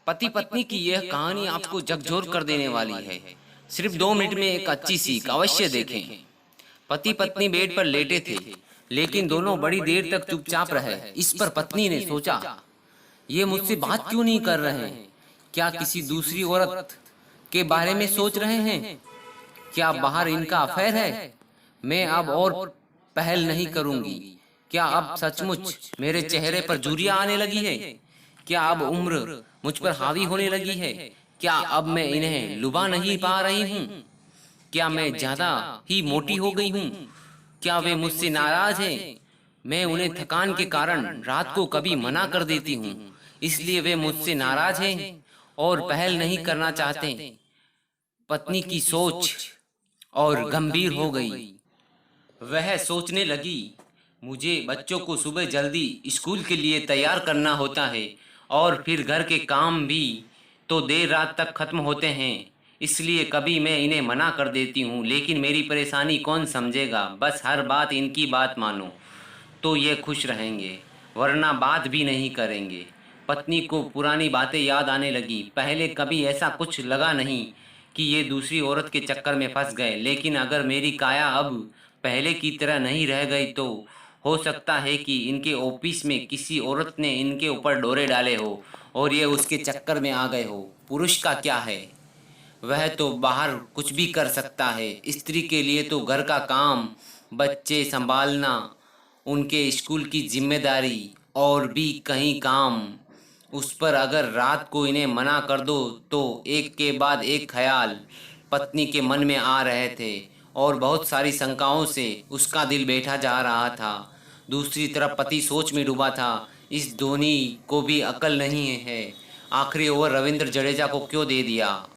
पति पत्नी की यह कहानी आपको झकझोर कर देने वाली है। सिर्फ 2 मिनट में एक अच्छी सीख अवश्य देखें। पति पत्नी बेड पर लेटे थे, लेकिन दोनों बड़ी देर तक चुपचाप रहे। इस पर पत्नी ने सोचा, ये मुझसे बात क्यों नहीं कर रहे हैं? क्या किसी दूसरी औरत के बारे में सोच रहे हैं? क्या बाहर इनका अफेयर है? मैं अब और पहल नहीं करूंगी। क्या अब सचमुच मेरे चेहरे पर झुर्रियां आने लगी है? क्या अब उम्र मुझ पर हावी होने लगी है? क्या अब मैं इन्हें लुभा नहीं पा रही हूँ? क्या मैं ज्यादा ही मोटी हो गई हूँ? क्या वे मुझसे नाराज हैं? मैं उन्हें थकान के कारण रात को कभी मना कर देती हूँ, इसलिए वे मुझसे नाराज हैं और पहल नहीं करना चाहते। पत्नी की सोच और गंभीर हो गई। वह सोचने लगी, मुझे बच्चों को सुबह जल्दी स्कूल के लिए तैयार करना होता है और फिर घर के काम भी तो देर रात तक खत्म होते हैं, इसलिए कभी मैं इन्हें मना कर देती हूँ, लेकिन मेरी परेशानी कौन समझेगा? बस हर बात इनकी बात मानो तो ये खुश रहेंगे, वरना बात भी नहीं करेंगे। पत्नी को पुरानी बातें याद आने लगी। पहले कभी ऐसा कुछ लगा नहीं कि ये दूसरी औरत के चक्कर में फंस गए, लेकिन अगर मेरी काया अब पहले की तरह नहीं रह गई तो हो सकता है कि इनके ऑफिस में किसी औरत ने इनके ऊपर डोरे डाले हो और ये उसके चक्कर में आ गए हो। पुरुष का क्या है, वह तो बाहर कुछ भी कर सकता है। स्त्री के लिए तो घर का काम, बच्चे संभालना, उनके स्कूल की जिम्मेदारी और भी कहीं काम। उस पर अगर रात को इन्हें मना कर दो तो एक के बाद एक ख्याल पत्नी के मन में आ रहे थे और बहुत सारी शंकाओं से उसका दिल बैठा जा रहा था। दूसरी तरफ पति सोच में डूबा था। इस धोनी को भी अकल नहीं है, आखिरी ओवर रविंद्र जडेजा को क्यों दे दिया?